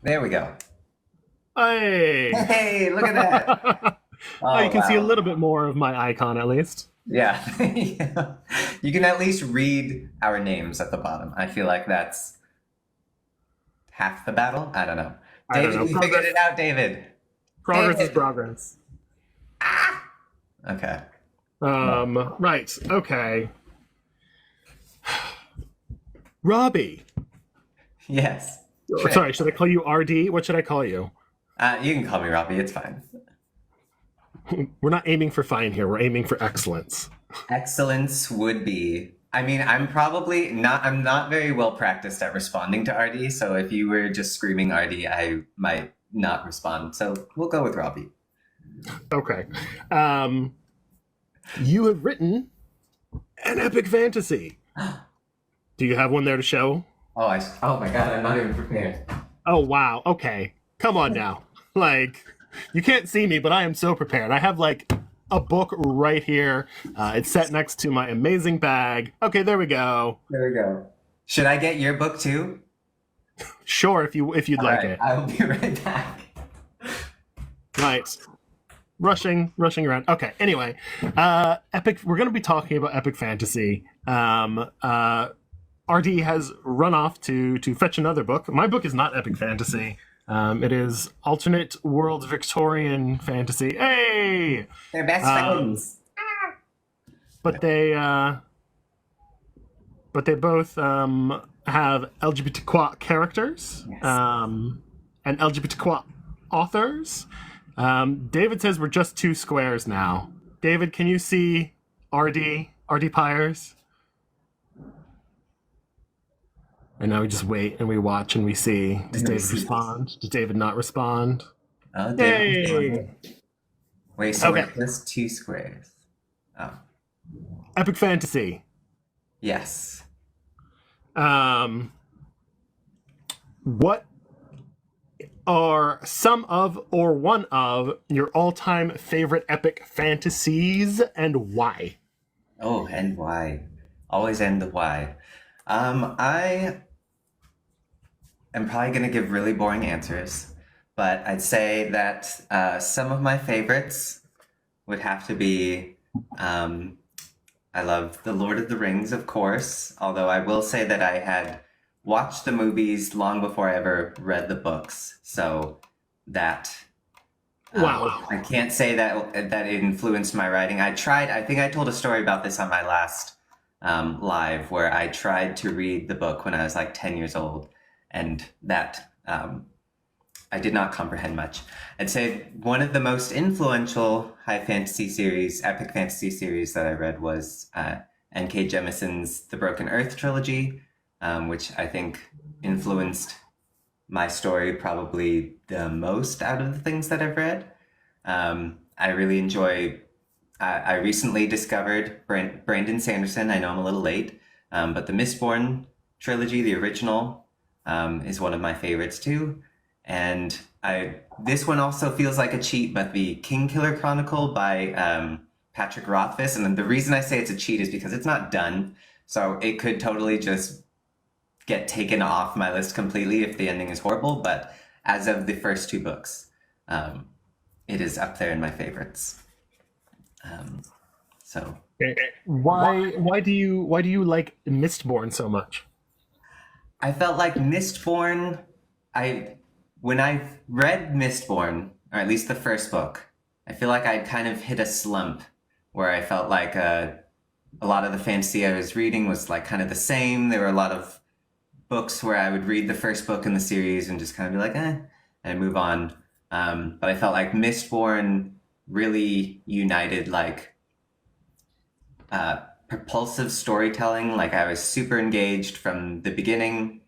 There we go. Hey! Hey, look at that. Oh, you Oh, can see a wow. little bit more of my icon at least. Yeah. Yeah. You can at least read our names at the bottom. I feel like that's half the battle. I don't know. I don't David, know. you figured it Progress out, David. progress is David. progress. Okay. Right. Okay. Robbie. Yes. Oh, Sure. sorry, should I call you RD? What should I call you? You can call me Robbie. It's fine. We're not aiming for fine here. We're aiming for excellence. Excellence would be. I mean, I'm not very well practiced at responding to RD, so if you were just screaming RD, I might not respond. So we'll go with Robbie. Okay. Um, you have written an epic fantasy. Do you have one there to show? Oh my God, I'm not even prepared. Oh, wow. Okay. Come on now. Like, you can't see me, but I am so prepared. I have like a book right here. It's set next to my amazing bag. Okay, there we go. There we go. Should I get your book too? Sure, if you'd All like right, it. I will be right back. Right. Rushing around. Okay. Anyway, epic. We're going to be talking about epic fantasy. RD has run off to fetch another book. My book is not epic fantasy. It is alternate world Victorian fantasy. Hey, They're best um, friends. but they both have LGBTQ characters Yes. and LGBTQ authors. David says we're just two squares now. David, can you see RD Pyres? And now we just wait and we watch and we see. Does Let me David see this. respond? Does David not respond? Oh, David. Yay! Wait, so we're Okay. just two squares. Oh, Epic fantasy. yes. Um, what are some of or one of your all-time favorite epic fantasies and why? Oh, and why? Always end the why. I am probably going to give really boring answers, but I'd say that some of my favorites would have to be. Um, I love The Lord of the Rings, of course, although I will say that I had watched the movies long before I ever read the books, so that Wow. I can't say that it influenced my writing. I tried. I think I told a story about this on my last live, where I tried to read the book when I was like 10 years old, and that I did not comprehend much. I'd say one of the most influential epic fantasy series that I read was N.K. Jemison's The Broken Earth trilogy, which I think influenced my story probably the most out of the things that I've read. I really enjoy. I recently discovered Brandon Sanderson. I know I'm a little late, but the Mistborn trilogy, the original, is one of my favorites too. And I this one also feels like a cheat, but the King Killer Chronicle by Patrick Rothfuss, and the reason I say it's a cheat is because it's not done, so it could totally just get taken off my list completely if the ending is horrible. But as of the first two books, um, it is up there in my favorites. Um, so Okay. Why do you like Mistborn so much? I felt like Mistborn. I When I read Mistborn, or at least the first book, I feel like I'd kind of hit a slump where I felt like a lot of the fantasy I was reading was like kind of the same. There were a lot of books where I would read the first book in the series and just kind of be like, and move on. But I felt like Mistborn really united like uh, propulsive storytelling. Like I was super engaged from the beginning.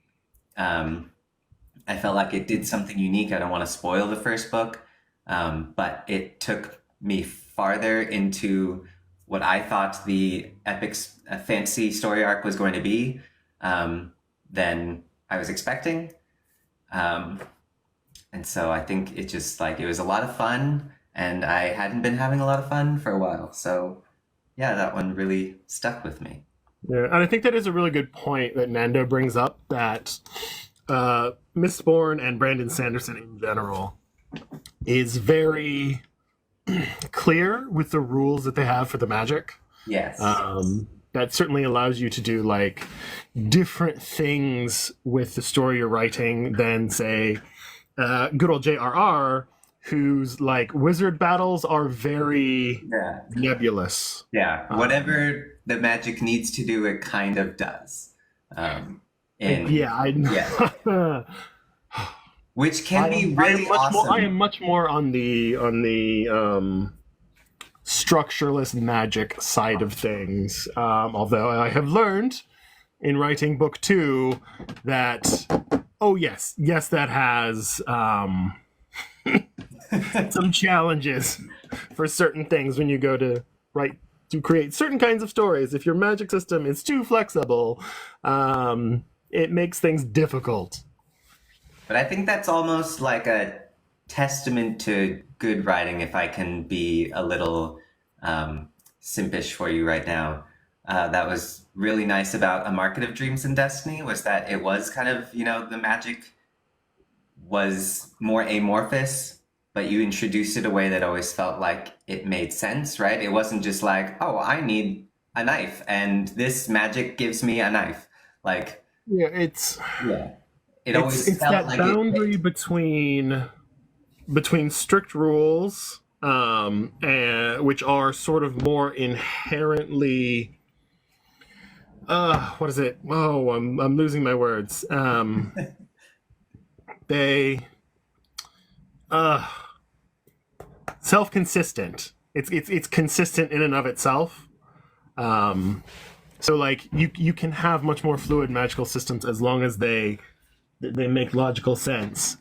Um, I felt like it did something unique. I don't want to spoil the first book, but it took me farther into what I thought the epic fantasy story arc was going to be um, than I was expecting. Um, and so I think it just like it was a lot of fun, and I hadn't been having a lot of fun for a while. So yeah, that one really stuck with me. Yeah, and I think that is a really good point that Nando brings up that Mistborn and Brandon Sanderson in general is very clear with the rules that they have for the magic. Yes. That certainly allows you to do like different things with the story you're writing than, say, good old J.R.R., whose like wizard battles are very nebulous. Yeah, whatever the magic needs to do, it kind of does. I know. Yeah. Which can be really awesome. I am much more on the structureless magic side of things. Although I have learned in writing book 2 that yes, that has some challenges for certain things when you go to create certain kinds of stories. If your magic system is too flexible, it makes things difficult. But I think that's almost like a testament to good writing, if I can be a little simpish for you right now. That was really nice about A Market of Dreams and Destiny, was that it was kind of, the magic was more amorphous, but you introduced it a way that always felt like it made sense, right? It wasn't just like, oh, I need a knife, and this magic gives me a knife. Like, it always it's felt that like boundary between strict rules, which are sort of more inherently. What is it? Oh, I'm losing my words. They self-consistent. It's consistent in and of itself. So like you can have much more fluid magical systems as long as they make logical sense.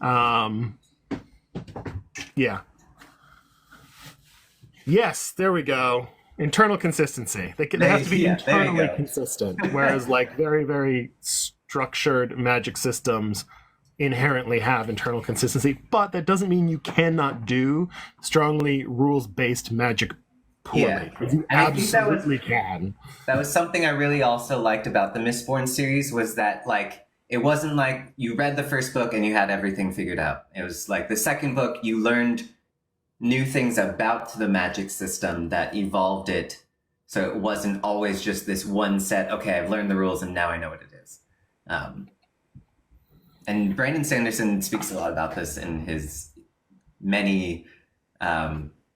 Yeah. Yes, there we go. Internal consistency. They have to be internally consistent, whereas like very, very structured magic systems inherently have internal consistency. But that doesn't mean you cannot do strongly rules-based magic poorly. Yeah. You absolutely can. That was something I really also liked about the Mistborn series, was that like it wasn't like you read the first book and you had everything figured out. It was like the second book, you learned new things about the magic system that evolved it. So it wasn't always just this one set, okay, I've learned the rules and now I know what it is. And Brandon Sanderson speaks a lot about this in his many,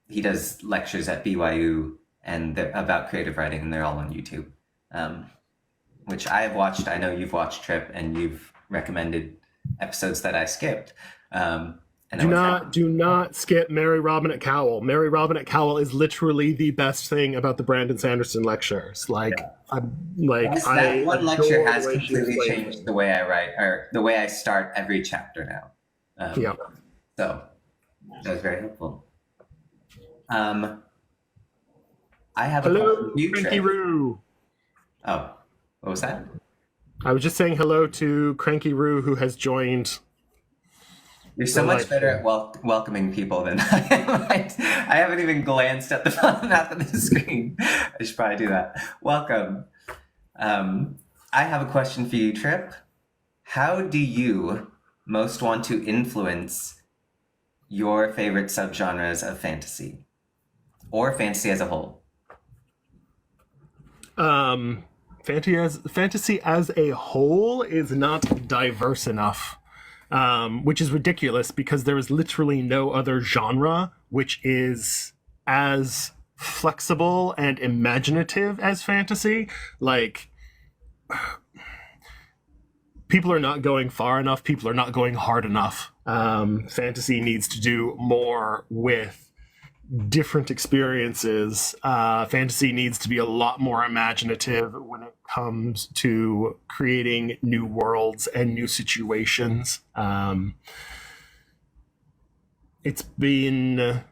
he does lectures at BYU and about creative writing, and they're all on YouTube, which I have watched. I know you've watched, Trip, and you've recommended episodes that I skipped. Do not skip Mary Robinette Cowell. Mary Robinette Cowell is literally the best thing about the Brandon Sanderson lectures. That one lecture has completely changed the way I write, or the way I start every chapter now. So that was very helpful. I have hello, Cranky Roo. Oh, what was that? I was just saying hello to Cranky Roo, who has joined. You're so much better at welcoming people than I am. I haven't even glanced at the bottom half of the screen. I should probably do that. Welcome. I have a question for you, Trip. How do you most want to influence your favorite subgenres of fantasy? Or fantasy as a whole? Fantasy as a whole is not diverse enough. Which is ridiculous because there is literally no other genre which is as flexible and imaginative as fantasy. Like, people are not going far enough. People are not going hard enough. Fantasy needs to do more with different experiences. Fantasy needs to be a lot more imaginative when it comes to creating new worlds and new situations. It's been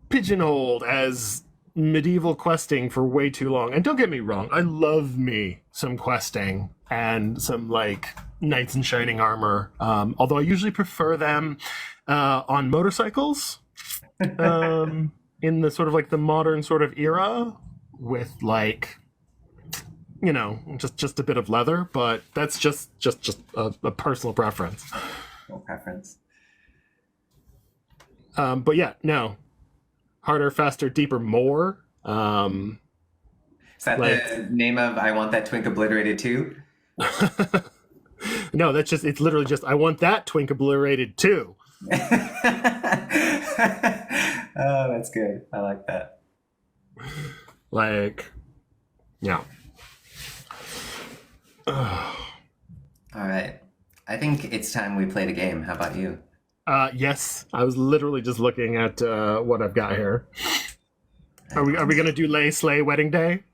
pigeonholed as medieval questing for way too long. And don't get me wrong, I love me some questing and some like knights in shining armor. Although I usually prefer them on motorcycles. In the sort of like the modern sort of era, with like just a bit of leather, but that's just a personal preference. No preference. But yeah, no, harder, faster, deeper, more. Is that Like the name of I Want That Twink Obliterated Too? no, it's literally just I want that twink obliterated too. Oh, that's good. I like that. Like, yeah. All right. I think it's time we played a game. How about you? Yes, I was literally just looking at what I've got here. Are we gonna do Lay Slay Wedding Day?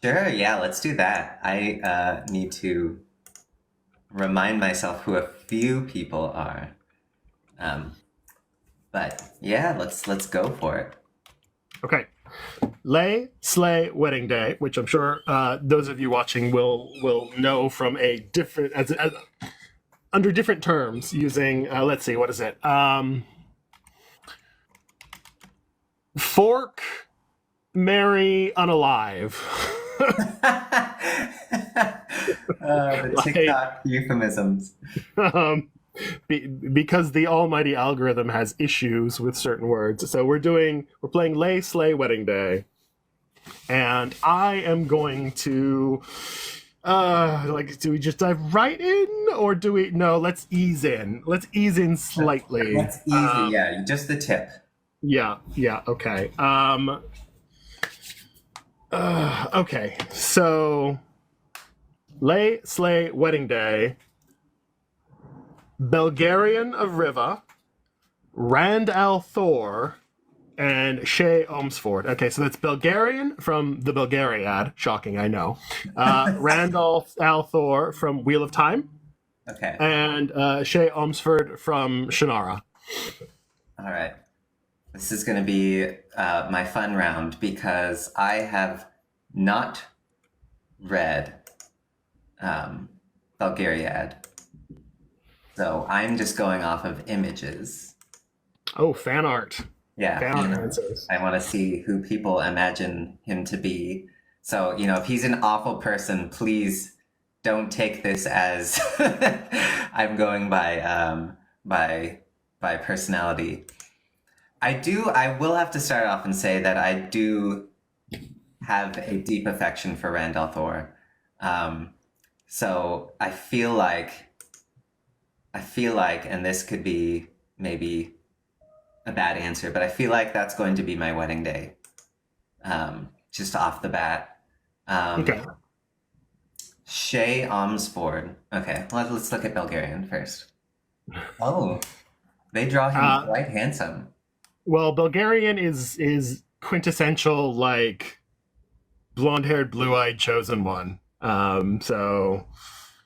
Sure, yeah, let's do that. I need to remind myself who a few people are. But yeah, let's go for it. Okay. Lay Slay Wedding Day, which I'm sure those of you watching will know from a different as under different terms using let's see, what is it? Fork, marry, unalive. The TikTok euphemisms. Because the almighty algorithm has issues with certain words. So we're playing Lay Slay Wedding Day. And I am going to do we just dive right in or do we no, let's ease in. Let's ease in slightly. That's easy, yeah, just the tip. Yeah, okay. Okay, so Lay Slay Wedding Day, Belgarian of Riva, Rand al'Thor, and Shay Omsford. Okay, so that's Belgarian from the Belgariad. Shocking, I know. Rand al'Thor from Wheel of Time. Okay. And Shay Omsford from Shannara. All right. This is going to be my fun round because I have not read Belgariad. So I'm just going off of images. Oh, fan art. Yeah. Fan art answers. I want to see who people imagine him to be. So, if he's an awful person, please don't take this as I'm going by personality. I will have to start off and say that I do have a deep affection for Rand al'Thor. So I feel like, and this could be maybe a bad answer, but I feel like that's going to be my wedding day. Just off the bat. Okay. Shay Omsford. Okay, let's look at Belgarian first. Oh, they draw him quite handsome. Well, Belgarian is quintessential, like, blonde-haired, blue-eyed chosen one. So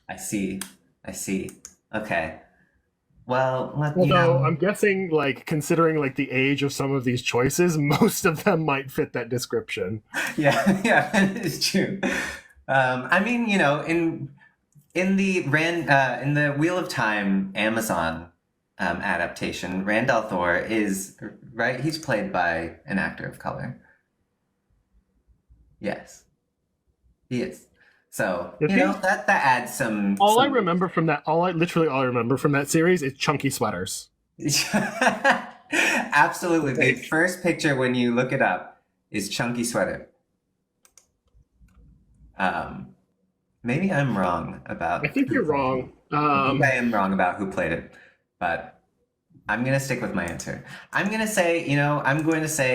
I see. Okay. Well, although I'm guessing, like, considering like the age of some of these choices, most of them might fit that description. Yeah, it's true. I mean, in the Wheel of Time Amazon adaptation, Rand al'Thor is right. He's played by an actor of color. Yes, he is. So that adds some. All I remember from that series is chunky sweaters. Absolutely, the first picture when you look it up is chunky sweater. Maybe I'm wrong about. I think you're wrong. I think I am wrong about who played it, but I'm gonna stick with my answer. I'm gonna say,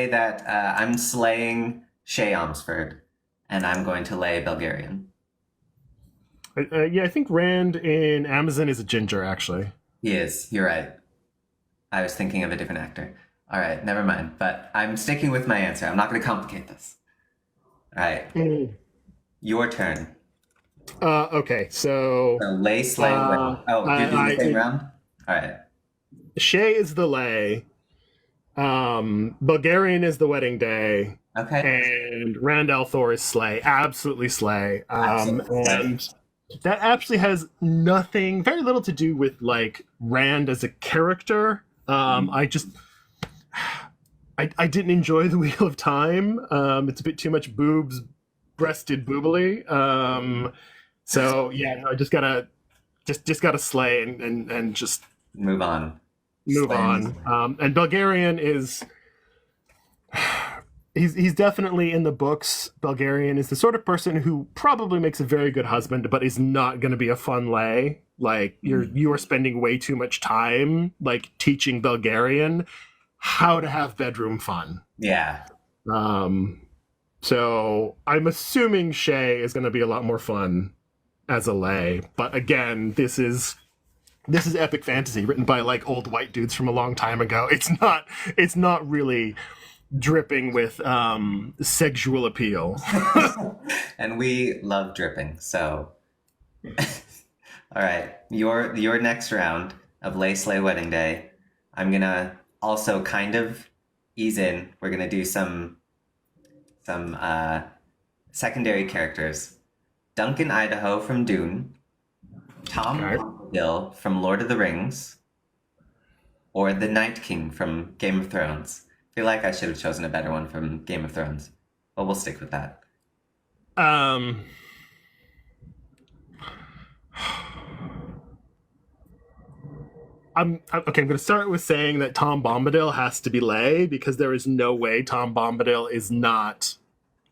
that I'm slaying Shay Omsford, and I'm going to lay Belgarian. Yeah, I think Rand in Amazon is a ginger, actually. He is. You're right. I was thinking of a different actor. All right, never mind. But I'm sticking with my answer. I'm not going to complicate this. All right. Your turn. Okay, so lay, slay, wedding. Oh, you're doing the same round? All right. Shay is the lay. Bulgarian is the wedding day. Okay. And Rand al'Thor is slay. Absolutely slay. Absolutely. And that actually has very little to do with like Rand as a character. I didn't enjoy the Wheel of Time. It's a bit too much boobs, breasted boobily. So yeah, no, I just gotta slay and just Move on. move on. And Bulgarian is he's definitely in the books. Bulgarian is the sort of person who probably makes a very good husband, but is not going to be a fun lay. Like you are spending way too much time like teaching Bulgarian how to have bedroom fun. Yeah. So I'm assuming Shay is going to be a lot more fun as a lay. But again, this is epic fantasy written by like old white dudes from a long time ago. It's not really dripping with sexual appeal. And we love dripping. So, all right, your next round of Lay Slay Wedding Day. I'm gonna also kind of ease in. We're gonna do some secondary characters. Duncan Idaho from Dune, Tom Okay. Bombadil from Lord of the Rings, or the Night King from Game of Thrones. I feel like I should have chosen a better one from Game of Thrones, but we'll stick with that. Um, okay. I'm going to start with saying that Tom Bombadil has to be Lay because there is no way Tom Bombadil is not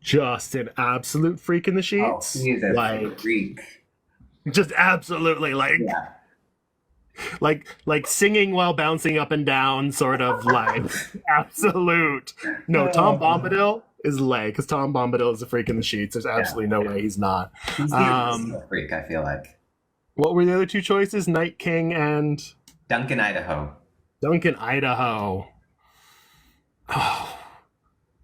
just an absolute freak in the sheets. He's a like freak. just absolutely Yeah. like singing while bouncing up and down, sort of like absolute. No, Tom Bombadil is Lay because Tom Bombadil is a freak in the sheets. There's absolutely no way he's not. He's the freak, I feel like. What were the other two choices? Night King and Duncan Idaho. Duncan Idaho. Oh,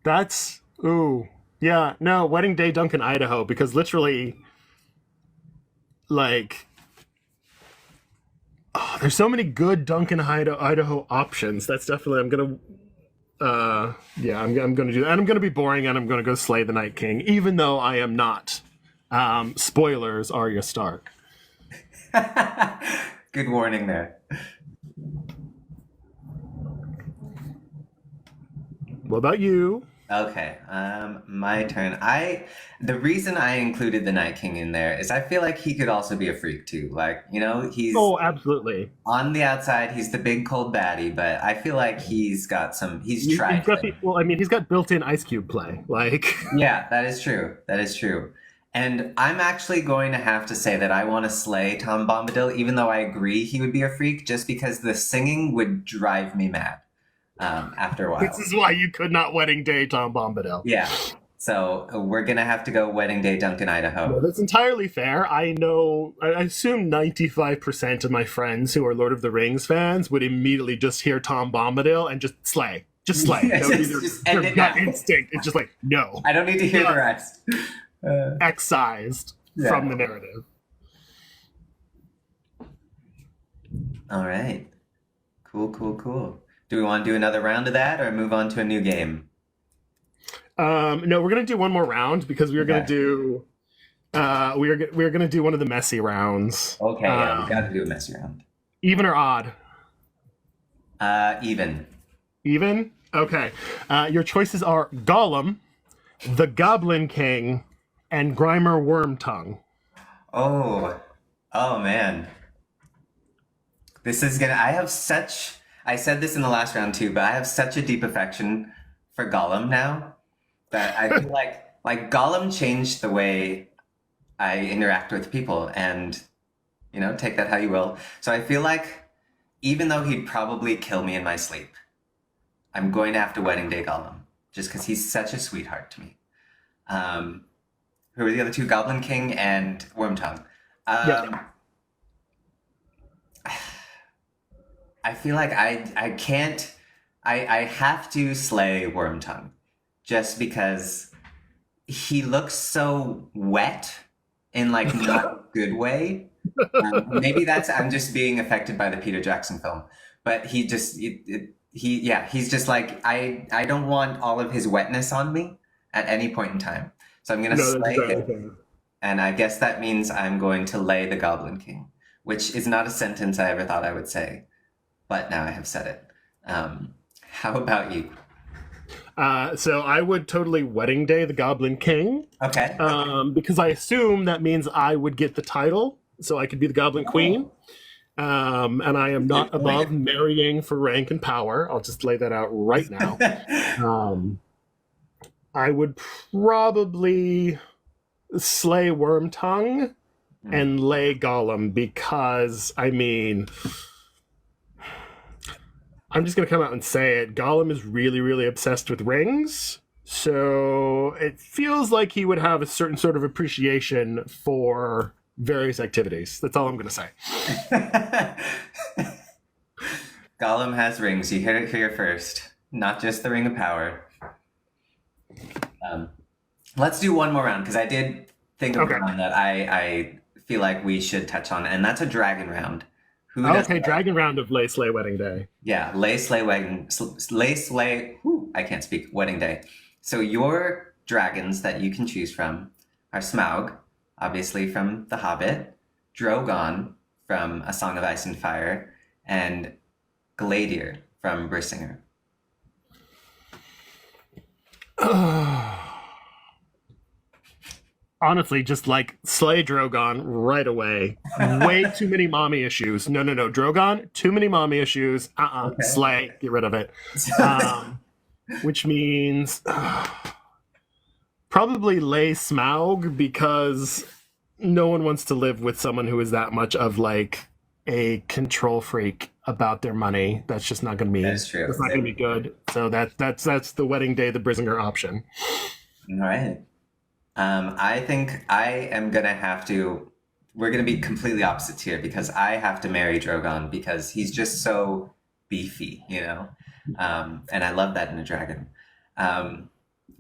that's ooh. Yeah, no, Wedding Day Duncan Idaho, because literally like there's so many good Duncan Idaho options. That's definitely I'm gonna do that. And I'm gonna be boring and I'm gonna go slay the Night King, even though I am not. Spoilers, Arya Stark. Good warning there. What about you? Okay, my turn. The reason I included the Night King in there is I feel like he could also be a freak too. Like, he's Oh, absolutely. on the outside, he's the big cold baddie, but I feel like he's tried things. Well, I mean, he's got built-in Ice Cube play. Like, Yeah, that is true. That is true. And I'm actually going to have to say that I want to slay Tom Bombadil, even though I agree he would be a freak, just because the singing would drive me mad after a while. this is why you could not Wedding Day Tom Bombadil. Yeah. So we're going to have to go Wedding Day Duncan Idaho. No, that's entirely fair. I assume 95% of my friends who are Lord of the Rings fans would immediately just hear Tom Bombadil and just slay. Just slay. Yeah, just end their it gut now. instinct. It's just like, no. I don't need to hear the rest. Excised from the narrative. All right. Cool. Do we want to do another round of that or move on to a new game? No, we're gonna do one more round because we are gonna do we're gonna do one of the messy rounds. Okay, yeah, we got to do a messy round. Even or odd? Even. Even? Okay. Your choices are Gollum, the Goblin King, and Grimer Wormtongue. Oh man. This is gonna. I said this in the last round too, but I have such a deep affection for Gollum now that I feel like Gollum changed the way I interact with people, and take that how you will. So I feel like even though he'd probably kill me in my sleep, I'm going to have to Wedding Day Gollum just because he's such a sweetheart to me. Who are the other two? Goblin King and Wormtongue. Yeah. I feel like I can't. I have to slay Wormtongue just because he looks so wet in like not a good way. Maybe I'm just being affected by the Peter Jackson film, but he's just like I don't want all of his wetness on me at any point in time. So I'm gonna slay him, and I guess that means I'm going to lay the Goblin King, which is not a sentence I ever thought I would say, but now I have said it. How about you? So I would totally Wedding Day the Goblin King, Okay. because I assume that means I would get the title, so I could be the Goblin Queen. Oh, And I am good not above point. marrying for rank and power. I'll just lay that out right now. Um, I would probably slay Wormtongue and lay Gollum because, I mean, I'm just going to come out and say it. Gollum is really, really obsessed with rings. So it feels like he would have a certain sort of appreciation for various activities. That's all I'm going to say. Gollum has rings. You heard it here first. Not just the Ring of Power. Um, let's do one more round because I did think of Okay. one that I feel like we should touch on, and that's a dragon round. Who does Okay, Dragon Round of Lay Slay Wedding Day. Yeah, lay slay wedding, lay slay. Whew, I can't speak. Wedding day. So your dragons that you can choose from are Smaug, obviously from The Hobbit, Drogon from A Song of Ice and Fire, and Gladir from Brissinger. Honestly, just like slay Drogon right away. Way too many mommy issues. No, no, no. Drogon, too many mommy issues. Okay. Slay. Get rid of it. Which means probably lay Smaug because no one wants to live with someone who is that much of like a control freak about their money. That's just not going to be. That's true. That's not going to be good. So that's the Wedding Day, the Brissinger option. All right. I think I am gonna have to. We're gonna be completely opposites here because I have to marry Drogon because he's just so beefy, you know, and I love that in a dragon. I'm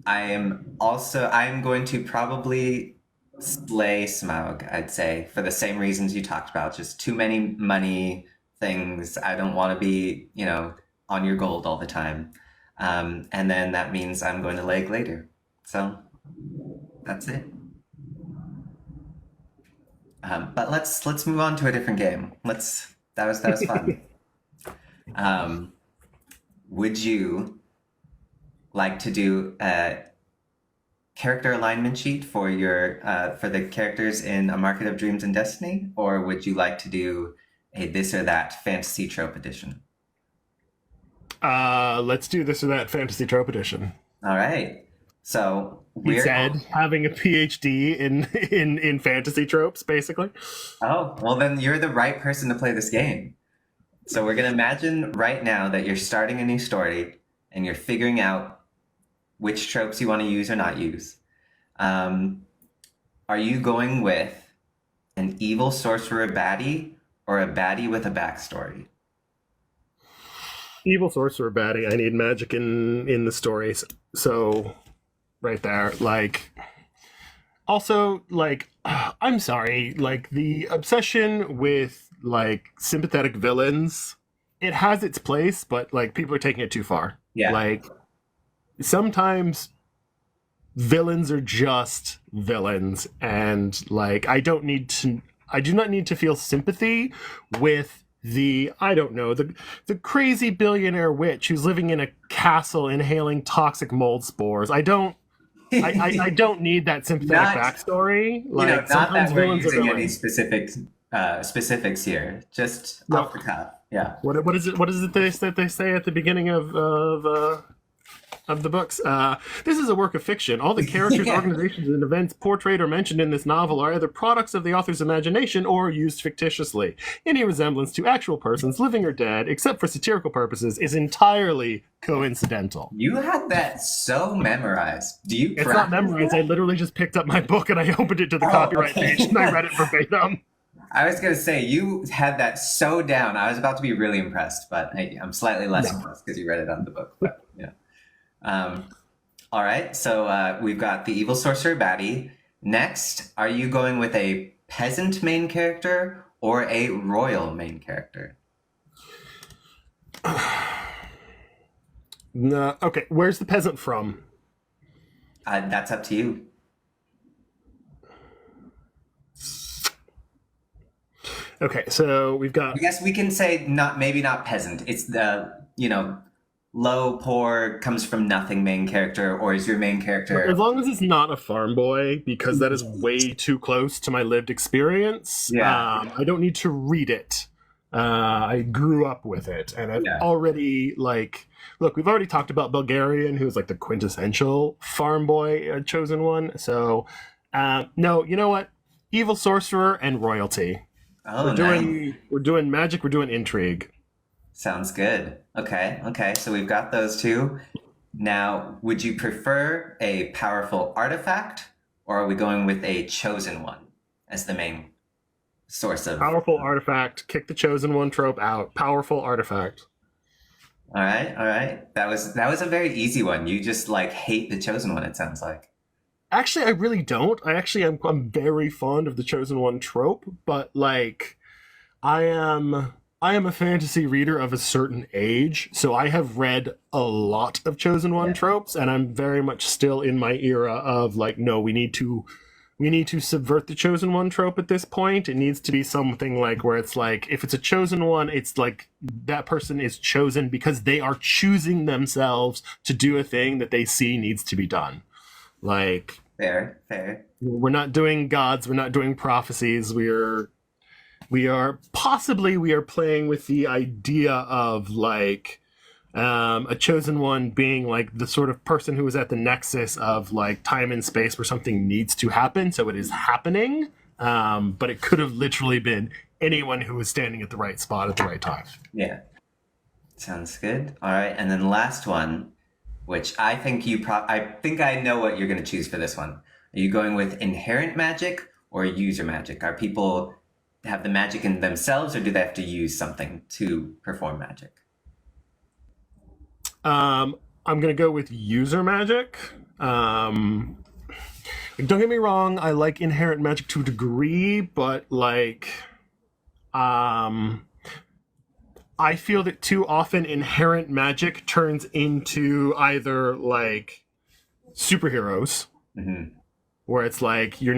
going to probably slay Smaug. I'd say for the same reasons you talked about, just too many money things. I don't want to be, you know, on your gold all the time, and then that means I'm going to lay Glader. So. That's it. But let's move on to a different game. That was fun. Would you like to do a character alignment sheet for your for the characters in A Market of Dreams and Destiny, or would you like to do a this or that fantasy trope edition? Let's do this or that fantasy trope edition. All right. So He said, having a PhD in fantasy tropes, basically. Oh, well then you're the right person to play this game. So we're gonna imagine right now that you're starting a new story and you're figuring out which tropes you want to use or not use. Are you going with an evil sorcerer baddie or a baddie with a backstory? Evil sorcerer baddie. I need magic in the stories. So right there, like, also, like, I'm sorry, like, the obsession with like sympathetic villains, it has its place, but like people are taking it too far. Yeah. Like, sometimes villains are just villains, and like I do not need to feel sympathy with the, I don't know, the crazy billionaire witch who's living in a castle inhaling toxic mold spores. I don't need that sympathetic backstory. Like, Not sometimes that we're villains are using any villains. specifics here, just No. off the cuff. Yeah. What is it that they say at the beginning of the books? This is a work of fiction. All the characters, Yeah. organizations, and events portrayed or mentioned in this novel are either products of the author's imagination or used fictitiously. Any resemblance to actual persons, living or dead, except for satirical purposes, is entirely coincidental. You had that so memorized. Do you It's not practice memorized. that? I literally just picked up my book and I opened it to the Oh, copyright okay. page and I read it verbatim. I was gonna say you had that so down. I was about to be really impressed, but I'm slightly less No. impressed because you read it on the book. But yeah. All right. So we've got the evil sorcerer baddie. Next, are you going with a peasant main character or a royal main character? No. Okay, where's the peasant from? That's up to you. Okay, so we've got I guess we can say maybe not peasant. It's the low, poor, comes from nothing main character, or is your main character? As long as it's not a farm boy, because that is way too close to my lived experience. Yeah. I don't need to read it. I grew up with it, and I've Yeah. already look. We've already talked about Bulgarian, who's like the quintessential farm boy chosen one. So, no, you know what? Evil sorcerer and royalty. Oh, nice. We're doing magic. We're doing intrigue. Sounds good. Okay. Okay. So we've got those two. Now, would you prefer a powerful artifact, or are we going with a chosen one as the main source of? Powerful artifact. Kick the chosen one trope out. Powerful artifact. All right. All right. That was a very easy one. You just like hate the chosen one, it sounds like. Actually, I really don't. I'm very fond of the chosen one trope, but like, I am a fantasy reader of a certain age, so I have read a lot of chosen one Yeah. tropes, and I'm very much still in my era of like, no, we need to subvert the chosen one trope at this point. It needs to be something like where it's like, if it's a chosen one, it's like that person is chosen because they are choosing themselves to do a thing that they see needs to be done. Like, Fair. Fair. we're not doing gods, we're not doing prophecies, we are playing with the idea of like a chosen one being like the sort of person who is at the nexus of like time and space where something needs to happen, so it is happening, but it could have literally been anyone who was standing at the right spot at the right time. Yeah. Sounds good. All right. And then the last one, which I think I think I know what you're going to choose for this one. Are you going with inherent magic or user magic? Are people have the magic in themselves, or do they have to use something to perform magic? I'm gonna go with user magic. Don't get me wrong, I like inherent magic to a degree, but like, I feel that too often inherent magic turns into either like superheroes, Hmm. where it's like you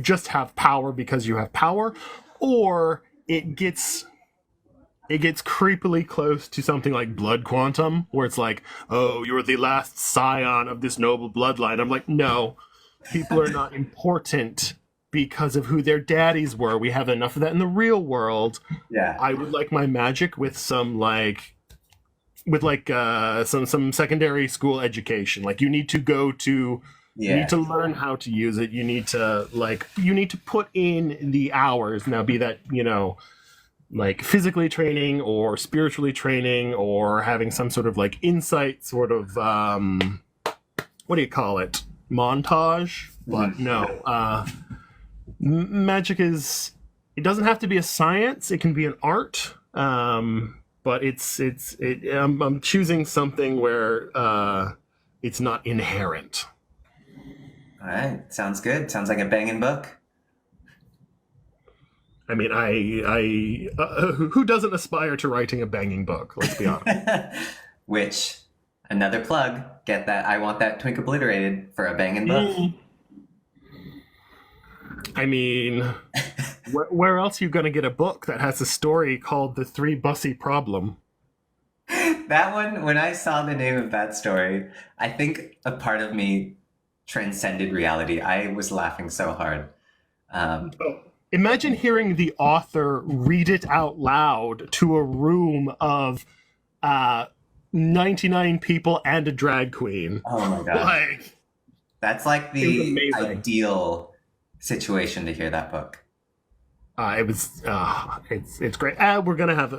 just have power because you have power, or it gets creepily close to something like blood quantum, where it's like, oh, you're the last scion of this noble bloodline. I'm like, no, people are not important because of who their daddies were. We have enough of that in the real world. Yeah. I would like my magic with some some secondary school education. Like, you need to go to you Yeah. need to learn how to use it. You need to put in the hours. Now, be that, like physically training or spiritually training or having some sort of like insight sort of what do you call it, montage. But no, magic is, it doesn't have to be a science, it can be an art, but I'm choosing something where it's not inherent. All right. Sounds good. Sounds like a banging book. I mean, who doesn't aspire to writing a banging book? Let's be honest. Which, another plug, get that. I want that twink obliterated for a banging book. I mean, where else are you going to get a book that has a story called The Three Bussy Problem? That one, when I saw the name of that story, I think a part of me transcended reality. I was laughing so hard. Imagine hearing the author read it out loud to a room of 99 people and a drag queen. Oh my god. Like, That's like it was the amazing. ideal situation to hear that book. It's great. We're gonna have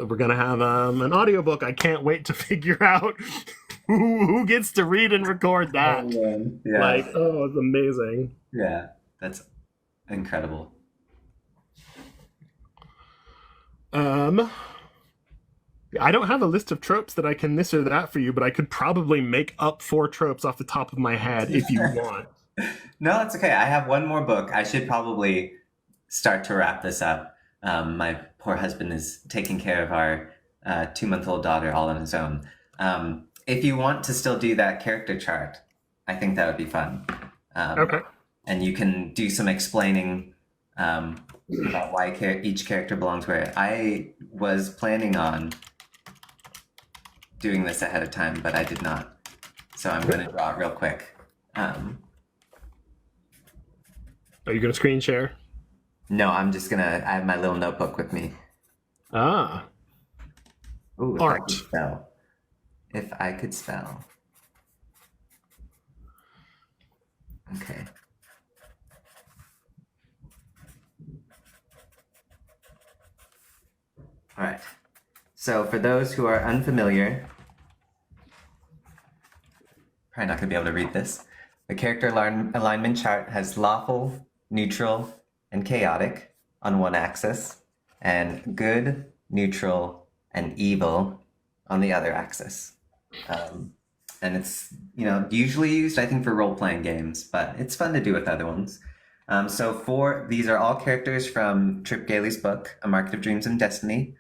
an audiobook. I can't wait to figure out who gets to read and record that. man. Yeah. Like, oh, it's amazing. Yeah. That's incredible. I don't have a list of tropes that I can this or that for you, but I could probably make up 4 tropes off the top of my head if you want. No, it's okay. I have one more book. I should probably start to wrap this up. My poor husband is taking care of our 2-month-old daughter all on his own. If you want to still do that character chart, I think that would be fun. Okay. And you can do some explaining about why each character belongs where. I was planning on doing this ahead of time, but I did not. So I'm going to draw real quick. Are you going to screen share? No, I'm just going to, I have my little notebook with me. Ah. Ooh, if I Art. could spell. If I could spell. Okay. All right. So for those who are unfamiliar, probably not going to be able to read this. The character alignment chart has lawful, neutral, and chaotic on one axis, and good, neutral, and evil on the other axis. And it's, usually used, I think, for role-playing games, but it's fun to do with other ones. So these are all characters from Trip Galey's book, A Market of Dreams and Destiny.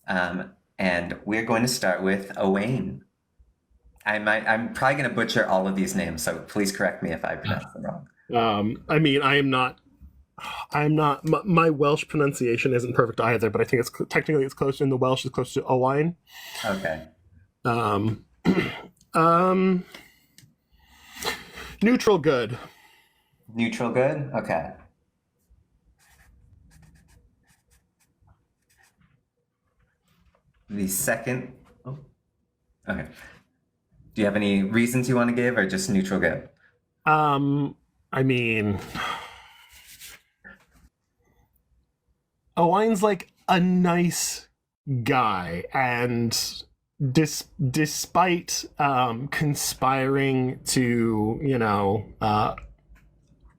And we're going to start with Owain. I'm probably going to butcher all of these names, so please correct me if I pronounce them wrong. I mean, I'm not. My Welsh pronunciation isn't perfect either, but I think technically it's close. In the Welsh, it's close to Owain. Okay. Neutral good. Neutral good? Okay. The second. Oh, okay. Do you have any reasons you want to give, or just neutral good? I mean, Owain's like a nice guy, and despite conspiring to,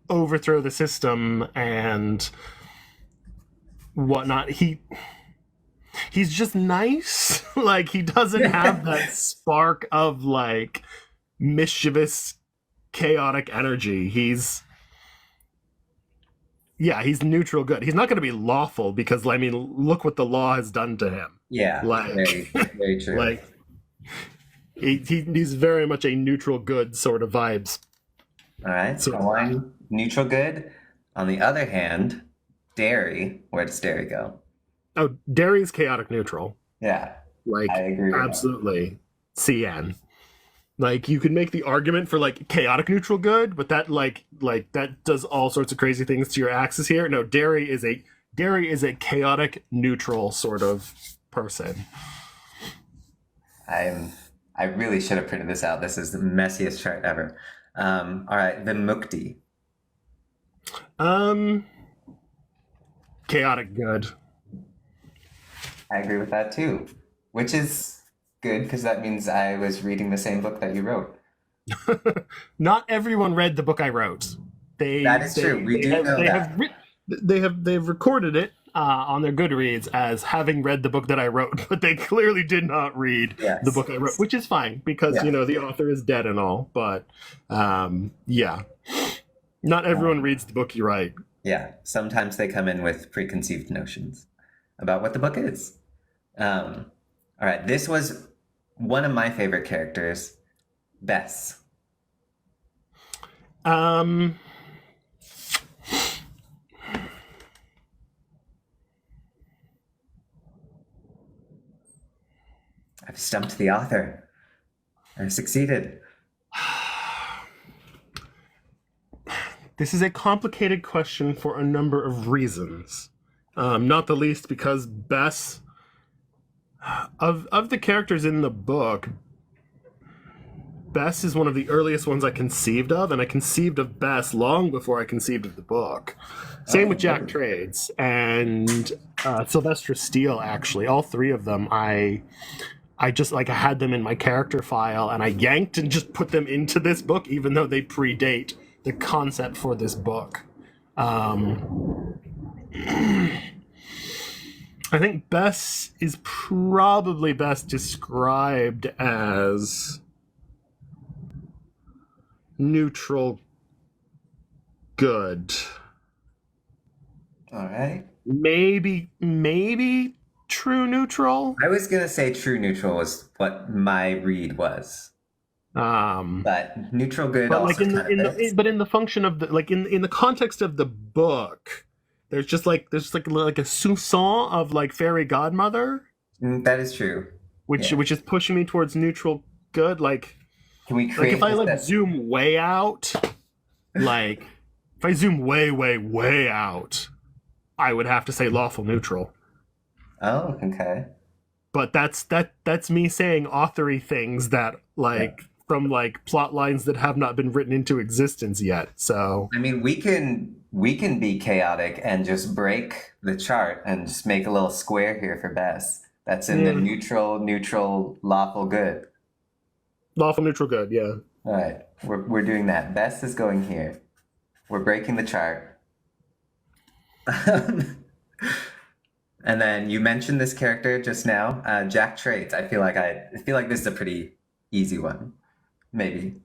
overthrow the system and whatnot, he's just nice. Like, he doesn't have that spark of like mischievous, chaotic energy. He's neutral good. He's not going to be lawful because, I mean, look what the law has done to him. Yeah, like, very, very true. Like, he's very much a neutral good sort of vibes. All right, so Owain, neutral good. On the other hand, Derry, where does Derry go? Oh, Derry's chaotic neutral. Yeah, like, I agree with absolutely. That. CN. Like, you could make the argument for like chaotic neutral good, but that like that does all sorts of crazy things to your axis here. No, Derry is a chaotic neutral sort of person. I really should have printed this out. This is the messiest chart ever. All right, the Mukti. Chaotic good. I agree with that too, which is good because that means I was reading the same book that you wrote. Not everyone read the book I wrote. That is true. We do know that. They've recorded it on their Goodreads as having read the book that I wrote, but they clearly did not read the book I wrote, which is fine because the author is dead and all. But not everyone reads the book you write. Yeah, sometimes they come in with preconceived notions about what the book is. All right, this was one of my favorite characters, Bess. I've stumped the author. I succeeded. This is a complicated question for a number of reasons. Not the least because Bess, of the characters in the book, Bess is one of the earliest ones I conceived of, and I conceived of Bess long before I conceived of the book. Same with Jack Trades and Sylvester Steele, actually. All three of them, I just, I had them in my character file, and I yanked and just put them into this book, even though they predate the concept for this book. I think Bess is probably best described as neutral good. All right. Maybe true neutral. I was gonna say true neutral was what my read was. But neutral good. But also like in the function of the in the context of the book, there's like a soupçon of like fairy godmother. That is true. which Yeah. which is pushing me towards neutral good. Can we Like create if I this? zoom way out, like if I zoom way, way, way out, I would have to say lawful neutral. Oh, okay. But that's me saying authory things that Yeah. from plot lines that have not been written into existence yet. So I mean, we can be chaotic and just break the chart and just make a little square here for Bess. That's in the yeah, neutral, lawful good. lawful neutral good, yeah. All right, we're doing that. Bess is going here. We're breaking the chart. And then you mentioned this character just now, Jack Trades. I feel like this is a pretty easy one, maybe.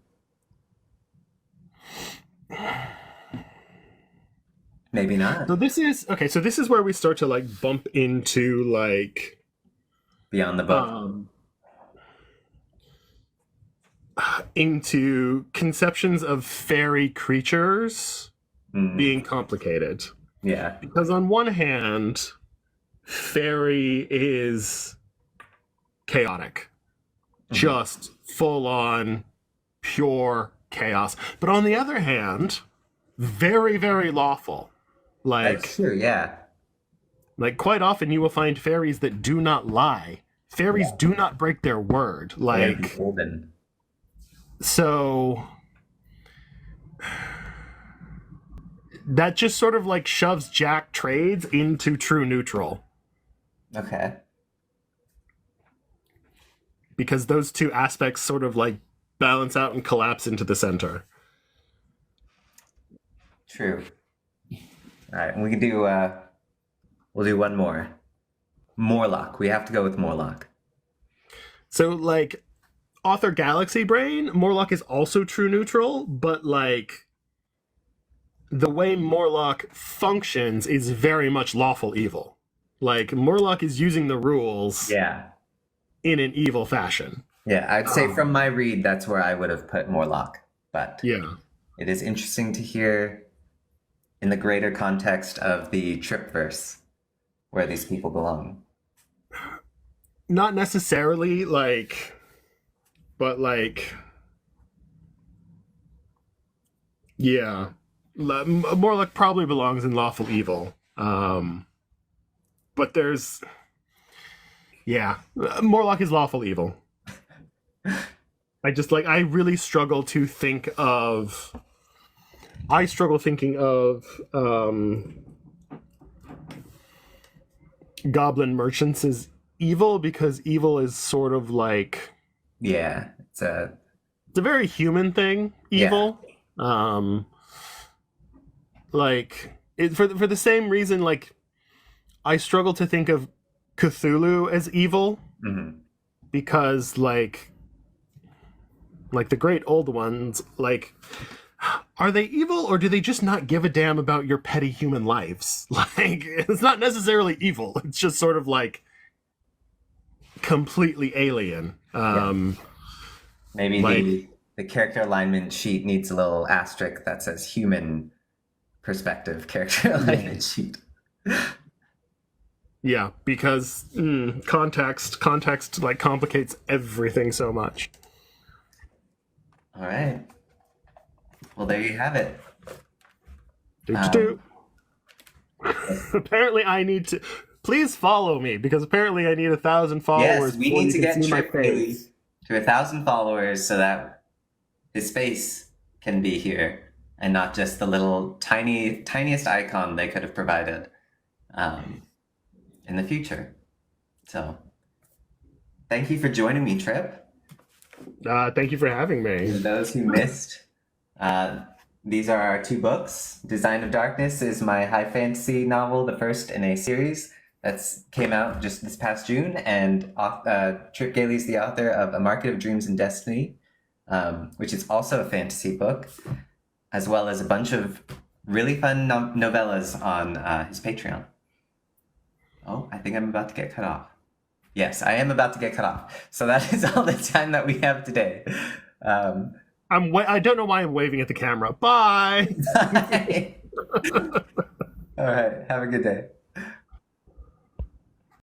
Maybe not. So this is okay. So this is where we start to bump into Beyond the book. Into conceptions of fairy creatures being complicated. Yeah. Because on one hand, fairy is chaotic, just full on pure chaos. But on the other hand, very, very lawful. That's true, yeah. Quite often you will find fairies that do not lie. Fairies do not break their word. They're golden. So that just sort of shoves Jack Trades into true neutral. Okay. Because those two aspects sort of balance out and collapse into the center. True. All right, we can do we'll do one more. Morlock. We have to go with Morlock. So author Galaxy Brain, Morlock is also true neutral, but the way Morlock functions is very much lawful evil. Morlock is using the rules Yeah. in an evil fashion. Yeah, I'd say from my read, that's where I would have put Morlock. But Yeah. it is interesting to hear in the greater context of the Tripverse where these people belong. Not necessarily but yeah, Morlock probably belongs in lawful evil. But there's Morlock is lawful evil. I really struggle to think of. I struggle thinking of goblin merchants as evil, because evil is sort of Yeah, it's a very human thing. Evil, for the same reason, I struggle to think of Cthulhu as evil, because the great old ones, are they evil, or do they just not give a damn about your petty human lives? It's not necessarily evil. It's just sort of completely alien. Maybe the character alignment sheet needs a little asterisk that says human perspective character alignment sheet. Yeah, because context complicates everything so much. All right. Well, there you have it. Apparently, I need to. Please follow me, because apparently I need 1,000 followers. Yes, we before need you to can get see my Trip Galey face. to 1,000 followers so that his face can be here and not just the little tiniest icon they could have provided in the future. So, thank you for joining me, Trip. Thank you for having me. For those who missed, these are our two books. Design of Darkness is my high fantasy novel, the first in a series that's came out just this past June, and Trip Galey is the author of A Market of Dreams and Destiny, which is also a fantasy book, as well as a bunch of really fun novellas on his Patreon. Oh, I think I'm about to get cut off. Yes, I am about to get cut off. So that is all the time that we have today. I don't know why I'm waving at the camera. Bye. All right. Have a good day.